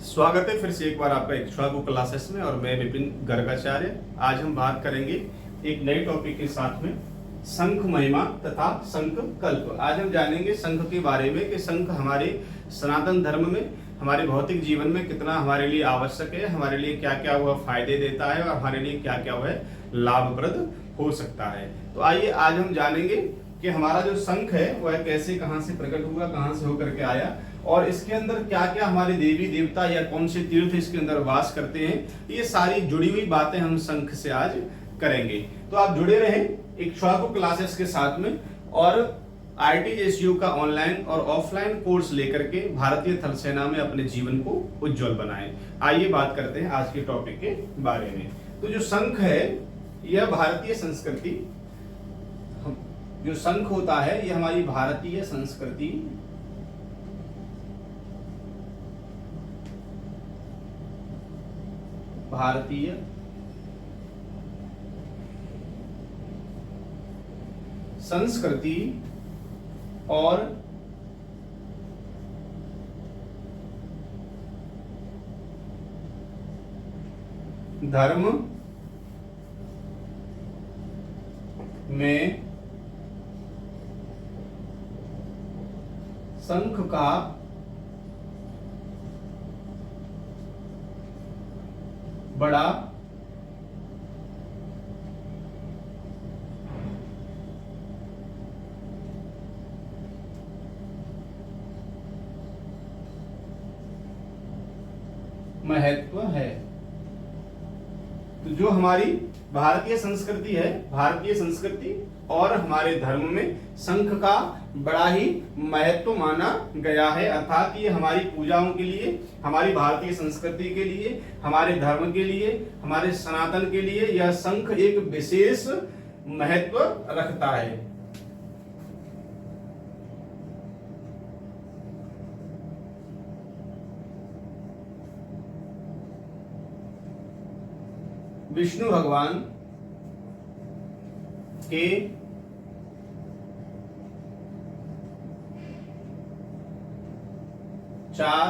स्वागत है फिर से एक बार आपका इक्ष्वाकु क्लासेस में। और मैं विपिन गर्गाचार्य। आज हम बात करेंगे एक नए टॉपिक के साथ में, शंख महिमा तथा शंख कल्प। आज हम जानेंगे शंख के बारे में कि शंख हमारे सनातन धर्म में, हमारे भौतिक जीवन में कितना हमारे लिए आवश्यक है, हमारे लिए क्या क्या वह फायदे देता है और हमारे लिए क्या क्या वह लाभप्रद हो सकता है। तो आइए आज हम जानेंगे कि हमारा जो शंख है वह कैसे, कहाँ से प्रकट हुआ, कहाँ से होकर के आया और इसके अंदर क्या क्या हमारे देवी देवता या कौन से तीर्थ इसके अंदर वास करते हैं। ये सारी जुड़ी हुई बातें हम शंख से आज करेंगे। तो आप जुड़े रहें इक्ष्वाकु क्लासेस के साथ में और IRT-JSU का ऑनलाइन और ऑफलाइन कोर्स लेकर के भारतीय थल सेना में अपने जीवन को उज्जवल बनाएं। आइए बात करते हैं आज के टॉपिक के बारे में। तो जो शंख है यह भारतीय संस्कृति, जो शंख होता है यह हमारी भारतीय संस्कृति और धर्म में शंख का बड़ा महत्व है। तो जो हमारी भारतीय संस्कृति है, भारतीय संस्कृति और हमारे धर्म में शंख का बड़ा ही महत्व माना गया है। अर्थात ये हमारी पूजाओं के लिए, हमारी भारतीय संस्कृति के लिए, हमारे धर्म के लिए, हमारे सनातन के लिए यह शंख एक विशेष महत्व रखता है। विष्णु भगवान के चार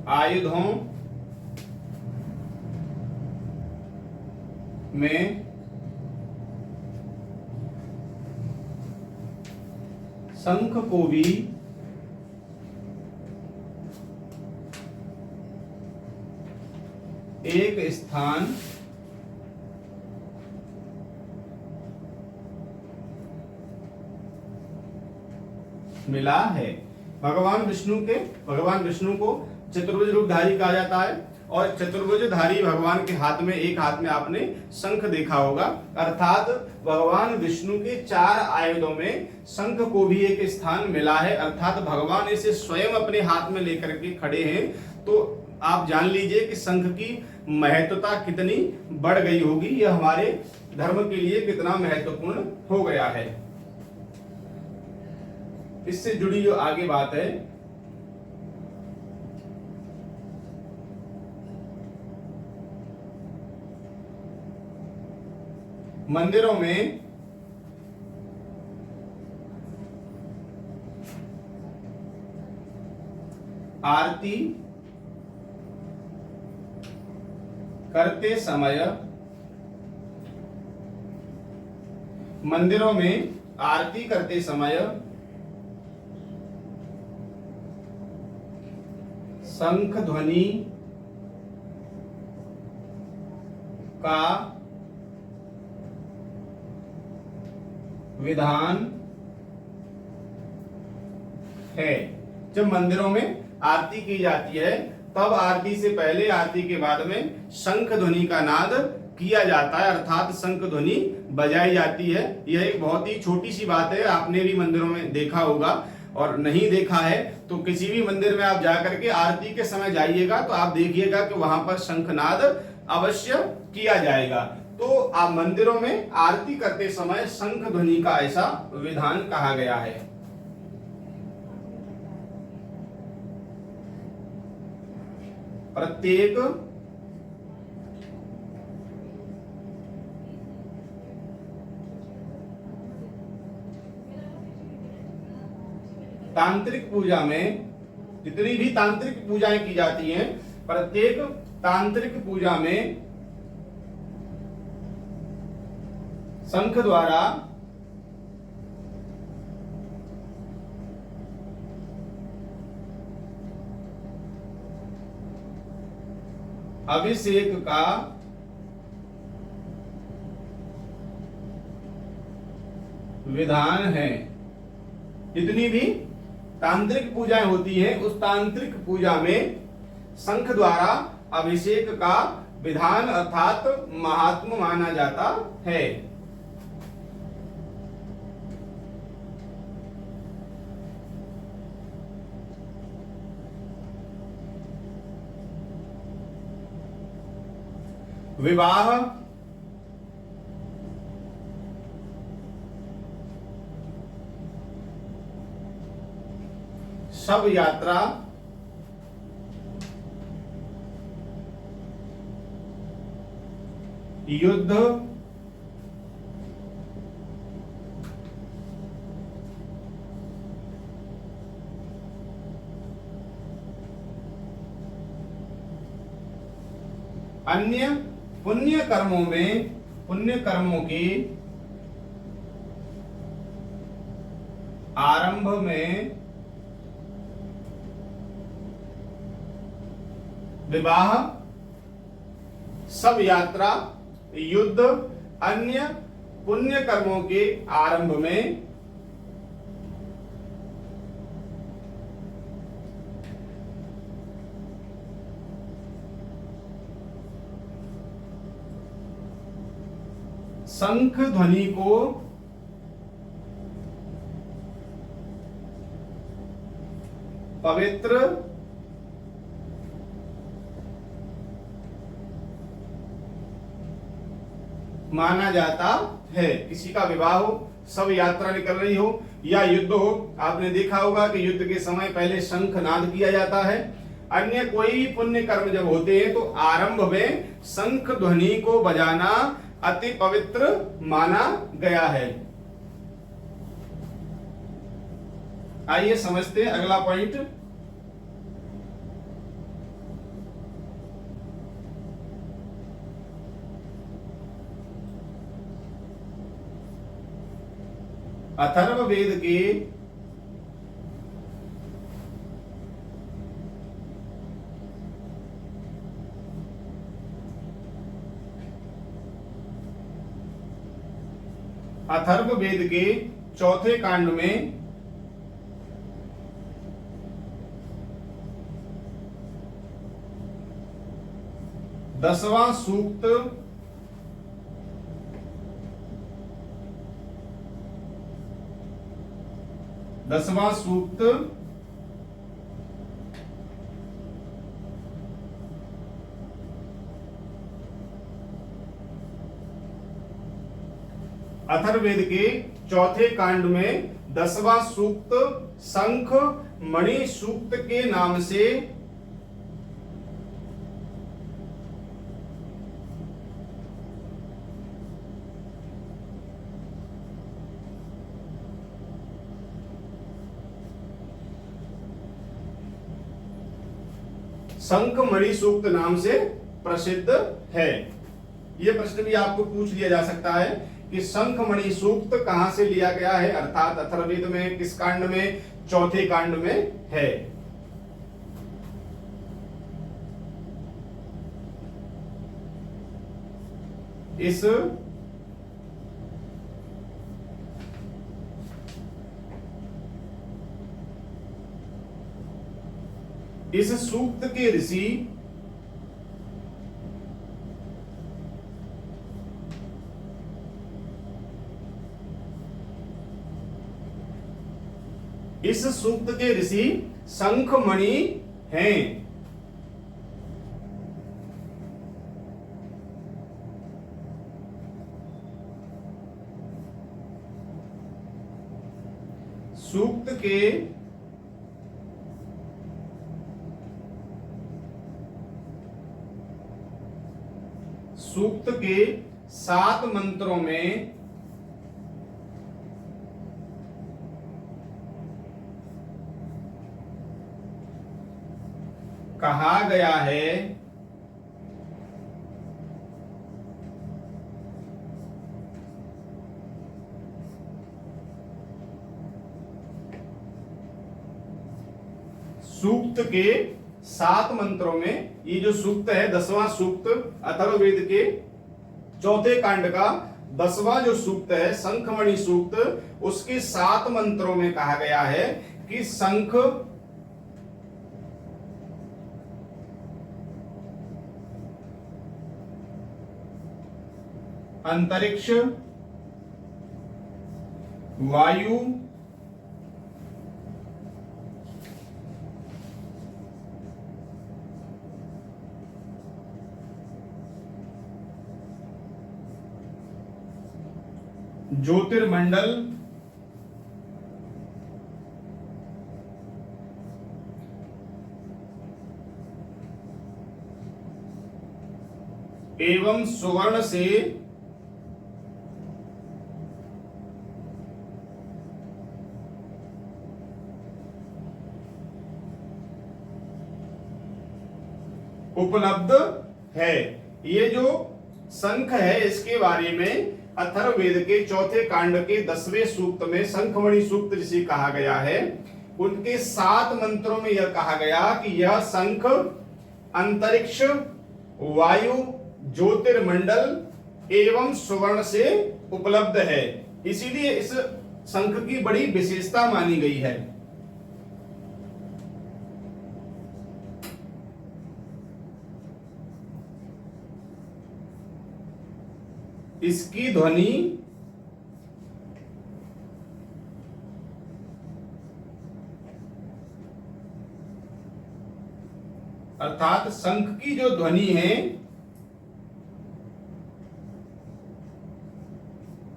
आयुधों में शंख को भी एक स्थान मिला है। भगवान विष्णु को चतुर्भुज रूपधारी कहा जाता है और चतुर्भुजधारी भगवान के हाथ में, एक हाथ में आपने शंख देखा होगा। अर्थात भगवान विष्णु के चार आयुधों में शंख को भी एक स्थान मिला है। अर्थात भगवान इसे स्वयं अपने हाथ में लेकर के खड़े हैं। तो आप जान लीजिए कि शंख की महत्वता कितनी बढ़ गई होगी, यह हमारे धर्म के लिए कितना महत्वपूर्ण हो गया है। इससे जुड़ी जो आगे बात है, मंदिरों में आरती करते समय शंख ध्वनि का विधान है। जब मंदिरों में आरती की जाती है तब आरती से पहले, आरती के बाद में शंख ध्वनि का नाद किया जाता है, अर्थात शंख ध्वनि बजाई जाती है। यह एक बहुत ही छोटी सी बात है, आपने भी मंदिरों में देखा होगा और नहीं देखा है तो किसी भी मंदिर में आप जाकर के आरती के समय जाइएगा तो आप देखिएगा कि वहां पर शंखनाद अवश्य किया जाएगा। तो आप मंदिरों में आरती करते समय शंख ध्वनि का ऐसा विधान कहा गया है। प्रत्येक तांत्रिक पूजा में, जितनी भी तांत्रिक पूजाएं की जाती हैं, प्रत्येक तांत्रिक पूजा में शंख द्वारा अभिषेक का विधान है। जितनी भी तांत्रिक पूजाएं होती हैं, उस तांत्रिक पूजा में शंख द्वारा अभिषेक का विधान अर्थात महात्म माना जाता है। विवाह, शव यात्रा, युद्ध, अन्य पुण्य कर्मों में, पुण्य कर्मों की आरंभ में विवाह, शव यात्रा, युद्ध, अन्य पुण्य कर्मों के आरंभ में शंख ध्वनि को पवित्र माना जाता है। किसी का विवाह हो, शव यात्रा निकल रही हो या युद्ध हो, आपने देखा होगा कि युद्ध के समय पहले शंख नाद किया जाता है। अन्य कोई भी पुण्य कर्म जब होते हैं तो आरंभ में शंख ध्वनि को बजाना अति पवित्र माना गया है। आइए समझते हैं अगला पॉइंट। अथर्ववेद के अथर्ववेद के चौथे कांड में दसवां सूक्त अथर्ववेद के चौथे कांड में 10वां सूक्त शंख मणि सूक्त के नाम से शंख मणि सूक्त नाम से प्रसिद्ध है। यह प्रश्न भी आपको पूछ लिया जा सकता है कि शंख मणि सूक्त कहां से लिया गया है, अर्थात अथर्ववेद में किस कांड में, चौथे कांड में है। इस सूक्त के ऋषि शंखमणि हैं। सूक्त के 7 मंत्रों में कहा गया है सूक्त के 7 मंत्रों में, ये जो सूक्त है 10वां सूक्त अथर्ववेद के चौथे कांड का 10वां जो सूक्त है शंखमणि सूक्त, उसके 7 मंत्रों में कहा गया है कि शंख अंतरिक्ष, वायु, ज्योतिर्मंडल, एवं सुवर्ण से उपलब्ध है। ये जो शंख है इसके बारे में अथर्ववेद के चौथे कांड के 10वें सूक्त में शंखमणि सूक्त जिसे कहा गया है, उनके 7 मंत्रों में यह कहा गया कि यह शंख अंतरिक्ष, वायु, ज्योतिर्मंडल एवं सुवर्ण से उपलब्ध है। इसीलिए इस शंख की बड़ी विशेषता मानी गई है। इसकी ध्वनि अर्थात शंख की जो ध्वनि है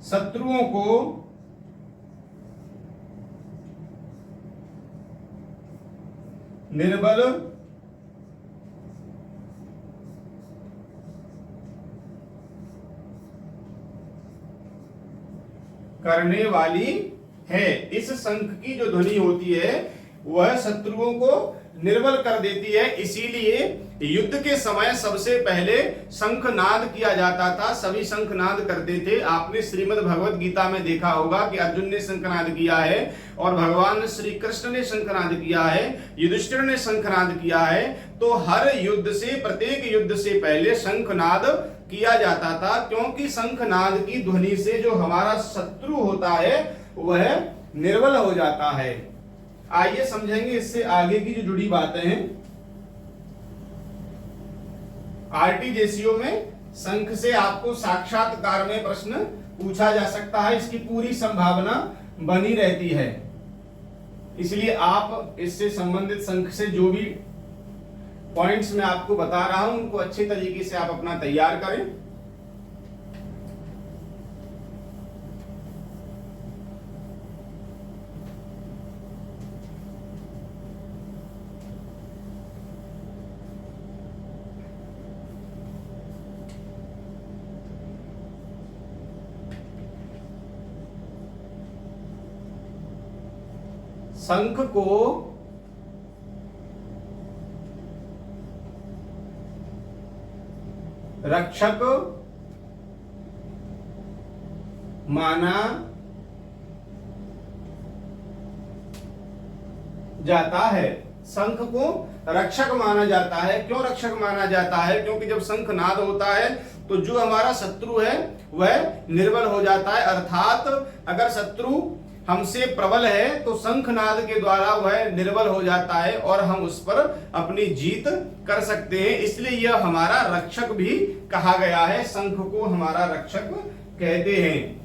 शत्रुओं को निर्बल करने वाली है। इस शंख की जो ध्वनि होती है वह शत्रुओं को निर्बल कर देती है। इसीलिए युद्ध के समय सबसे पहले शंखनाद किया जाता था। सभी शंखनाद करते थे। आपने श्रीमद् भगवत गीता में देखा होगा कि अर्जुन ने शंखनाद किया है और भगवान श्री कृष्ण ने शंखनाद किया है, युधिष्ठिर ने शंखनाद किया है। तो हर युद्ध से, प्रत्येक युद्ध से पहले शंखनाद किया जाता था, क्योंकि शंखनाद की ध्वनि से जो हमारा शत्रु होता है वह निर्बल हो जाता है। आइए समझेंगे इससे आगे की जो जुड़ी बातें हैं। आरटीजेसीओ में शंख से आपको साक्षात्कार में प्रश्न पूछा जा सकता है, इसकी पूरी संभावना बनी रहती है। इसलिए आप इससे संबंधित शंख से जो भी पॉइंट्स मैं आपको बता रहा हूं उनको अच्छे तरीके से आप अपना तैयार करें। शंख को रक्षक माना जाता है। शंख को रक्षक माना जाता है। क्यों रक्षक माना जाता है? क्योंकि जब शंखनाद होता है तो जो हमारा शत्रु है वह निर्बल हो जाता है। अर्थात अगर शत्रु हमसे प्रबल है तो शंखनाद के द्वारा वह निर्बल हो जाता है और हम उस पर अपनी जीत कर सकते हैं। इसलिए यह हमारा रक्षक भी कहा गया है। शंख को हमारा रक्षक कहते हैं।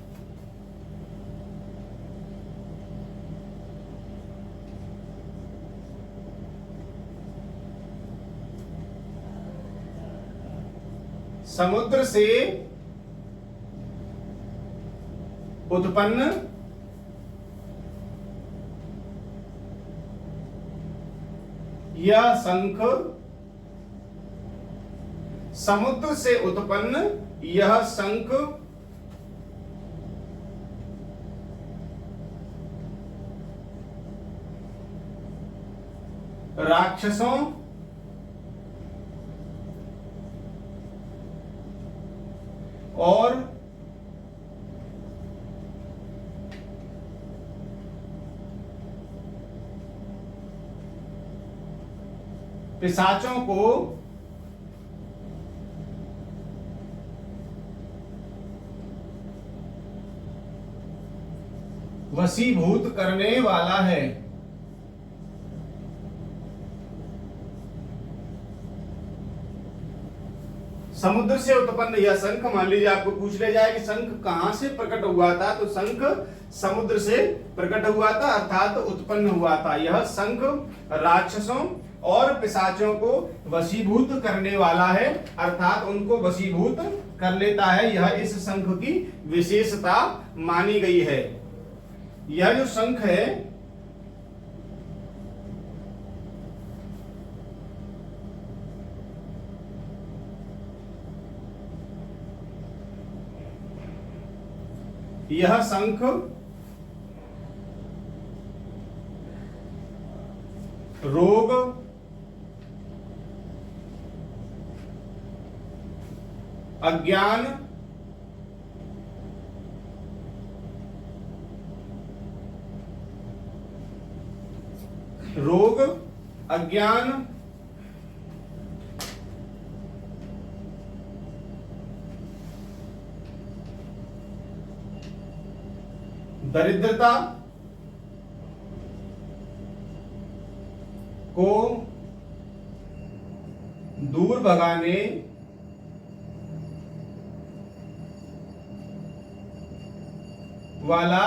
समुद्र से उत्पन्न यह शंख, समुद्र से उत्पन्न यह शंख राक्षसों पिशाचों को वशीभूत करने वाला है। समुद्र से उत्पन्न यह शंख, मान लीजिए आपको पूछ लिया जाए कि शंख कहां से प्रकट हुआ था, तो शंख समुद्र से प्रकट हुआ था, अर्थात उत्पन्न हुआ था। यह शंख राक्षसों और पिशाचों को वशीभूत करने वाला है, अर्थात उनको वशीभूत कर लेता है। यह इस शंख की विशेषता मानी गई है। यह जो शंख है यह शंख रोग, अज्ञान, रोग, अज्ञान, दरिद्रता को दूर भगाने वाला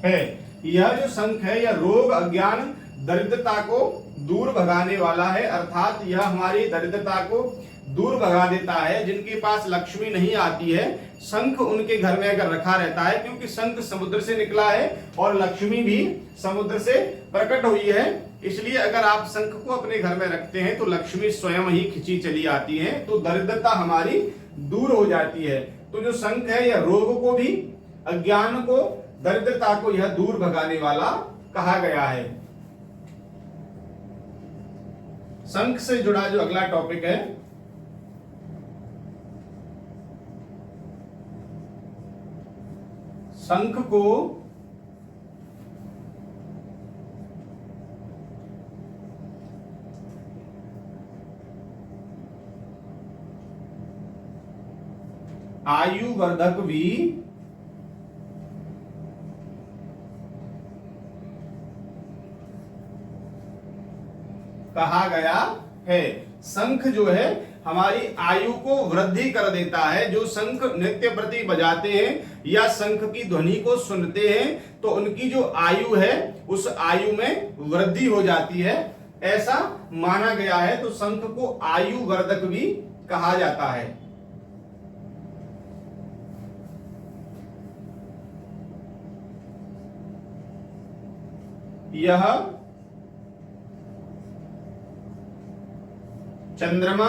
है। यह जो शंख है यह रोग, अज्ञान, दरिद्रता को दूर भगाने वाला है, अर्थात यह हमारी दरिद्रता को दूर भगा देता है। जिनके पास लक्ष्मी नहीं आती है, शंख उनके घर में अगर रखा रहता है, क्योंकि शंख समुद्र से निकला है और लक्ष्मी भी समुद्र से प्रकट हुई है, इसलिए अगर आप शंख को अपने घर में रखते हैं तो लक्ष्मी स्वयं ही खिंची चली आती है, तो दरिद्रता हमारी दूर हो जाती है। तो जो शंख है यह रोग को भी, अज्ञान को, दरिद्रता को यह दूर भगाने वाला कहा गया है। शंख से जुड़ा जो अगला टॉपिक है, शंख को आयु वर्धक भी कहा गया है। शंख जो है हमारी आयु को वृद्धि कर देता है। जो शंख नृत्य प्रति बजाते हैं या शंख की ध्वनि को सुनते हैं तो उनकी जो आयु है उस आयु में वृद्धि हो जाती है, ऐसा माना गया है। तो शंख को आयु वर्धक भी कहा जाता है। यह चंद्रमा,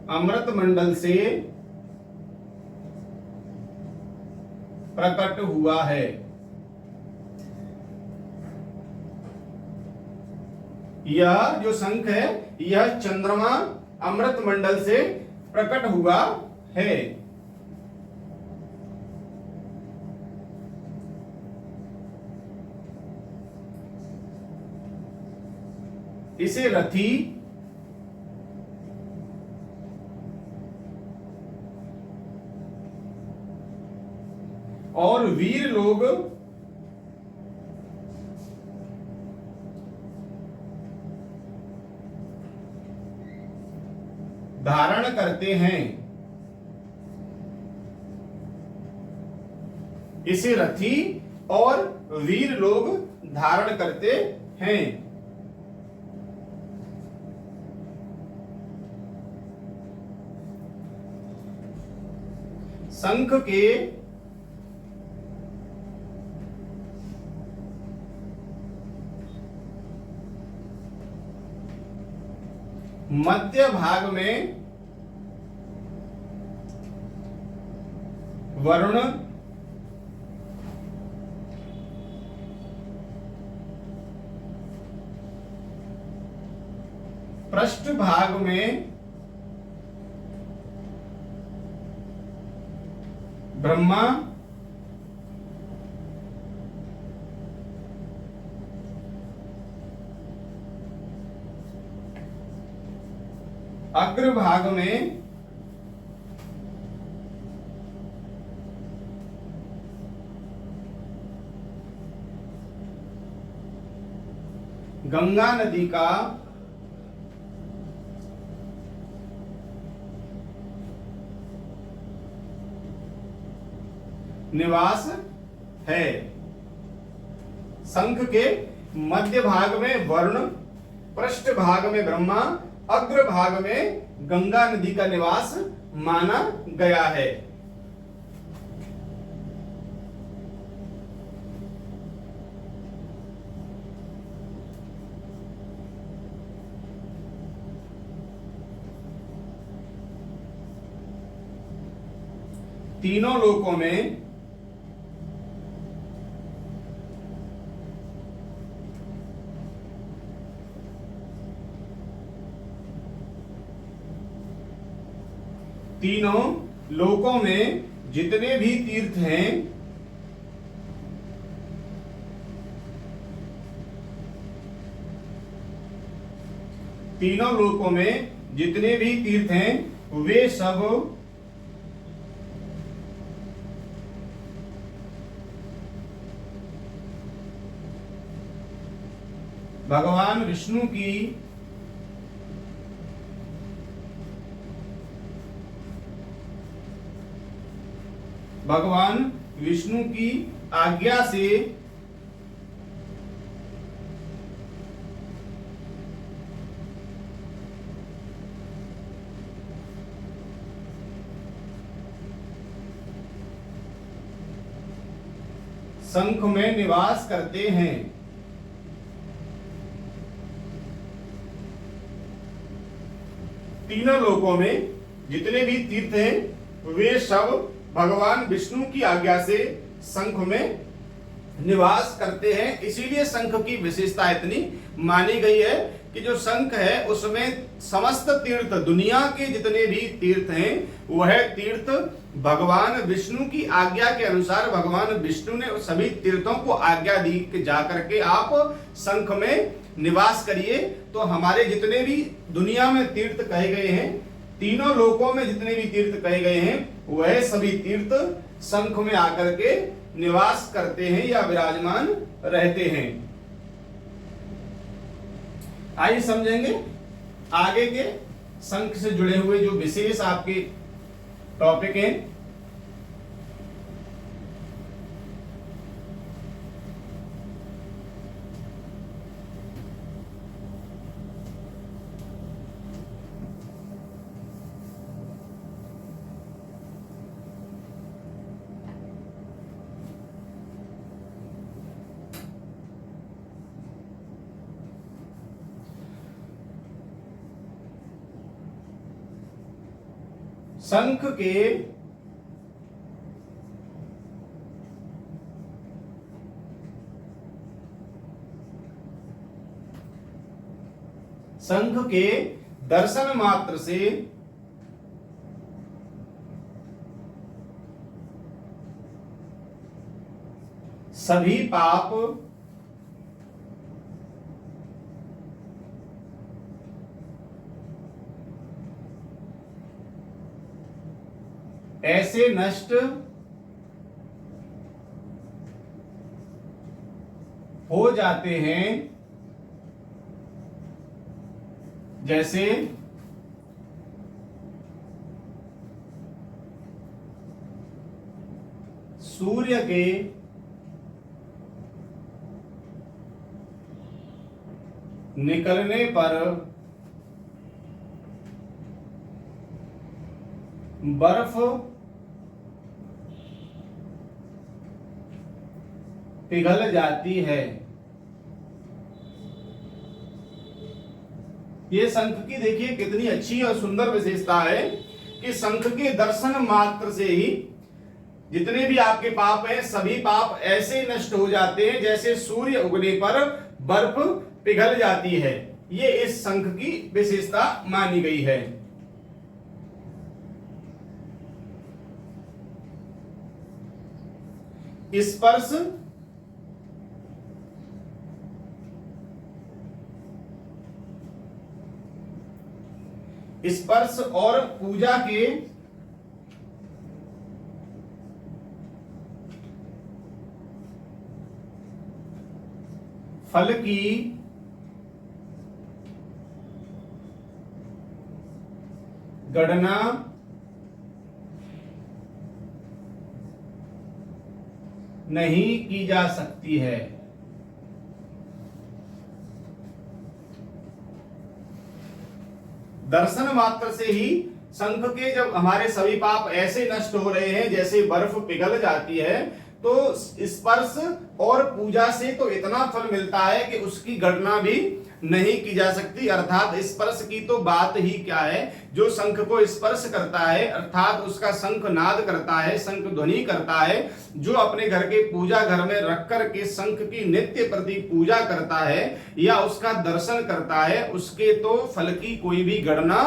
अमृत मंडल से प्रकट हुआ है। यह जो शंख है यह चंद्रमा अमृत मंडल से प्रकट हुआ है। इसे रथी, और वीर लोग धारण करते हैं। इसे रथी और वीर लोग धारण करते हैं। शंख के मध्य भाग में वरुण, पृष्ठ भाग में ब्रह्मा अग्रभाग में गंगा नदी का निवास है। शंख के मध्य भाग में वरुण, पृष्ठ भाग में ब्रह्मा, अग्र भाग में गंगा नदी का निवास माना गया है। तीनों लोकों में जितने भी तीर्थ हैं, तीनों लोकों में जितने भी तीर्थ हैं वे सब भगवान विष्णु की आज्ञा से शंख में निवास करते हैं। तीनों लोकों में जितने भी तीर्थ हैं वे सब भगवान विष्णु की आज्ञा से शंख में निवास करते हैं। इसीलिए शंख की विशेषता इतनी मानी गई है कि जो शंख है उसमें समस्त तीर्थ, दुनिया के जितने भी तीर्थ हैं वह तीर्थ भगवान विष्णु की आज्ञा के अनुसार, भगवान विष्णु ने सभी तीर्थों को आज्ञा दी कि जाकर के आप शंख में निवास करिए। तो हमारे जितने भी दुनिया में तीर्थ कहे गए हैं, तीनों लोकों में जितने भी तीर्थ कहे गए हैं वह सभी तीर्थ शंख में आकर के निवास करते हैं या विराजमान रहते हैं। आइए समझेंगे आगे के शंख से जुड़े हुए जो विशेष आपके टॉपिक हैं। शंख के दर्शन मात्र से सभी पाप ऐसे नष्ट हो जाते हैं जैसे सूर्य के निकलने पर बर्फ पिघल जाती है। ये शंख की देखिए कितनी अच्छी और सुंदर विशेषता है कि शंख के दर्शन मात्र से ही जितने भी आपके पाप हैं सभी पाप ऐसे नष्ट हो जाते हैं जैसे सूर्य उगने पर बर्फ पिघल जाती है। ये इस शंख की विशेषता मानी गई है। स्पर्श स्पर्श और पूजा के फल की गणना नहीं की जा सकती है। दर्शन मात्र से ही शंख के जब हमारे सभी पाप ऐसे नष्ट हो रहे हैं जैसे बर्फ पिघल जाती है, तो स्पर्श और पूजा से तो इतना फल मिलता है कि उसकी गणना भी नहीं की जा सकती। अर्थात स्पर्श की तो बात ही क्या है, जो शंख को स्पर्श करता है अर्थात उसका शंख नाद करता है, शंख ध्वनि करता है, जो अपने घर के पूजा घर में रख कर के शंख की नित्य प्रति पूजा करता है या उसका दर्शन करता है, उसके तो फल की कोई भी गणना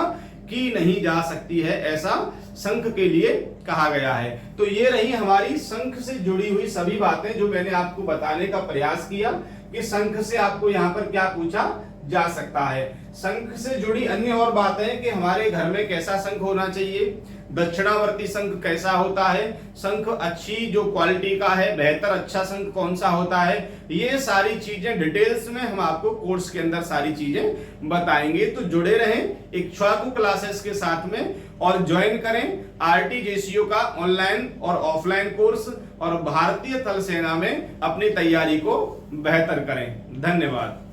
की नहीं जा सकती है, ऐसा शंख के लिए कहा गया है। तो ये रही हमारी शंख से जुड़ी हुई सभी बातें जो मैंने आपको बताने का प्रयास किया कि शंख से आपको यहाँ पर क्या पूछा जा सकता है। शंख से जुड़ी अन्य और बातें कि हमारे घर में कैसा शंख होना चाहिए, दक्षिणावर्ती शंख कैसा होता है, शंख अच्छी जो क्वालिटी का है, बेहतर अच्छा शंख कौन सा होता है, ये सारी चीजें डिटेल्स में हम आपको कोर्स के अंदर सारी चीजें बताएंगे। तो जुड़े रहें इक्ष्वाकु क्लासेस के साथ में और ज्वाइन करें आरटीजेसीओ का ऑनलाइन और ऑफलाइन कोर्स और भारतीय थल सेना में अपनी तैयारी को बेहतर करें। धन्यवाद।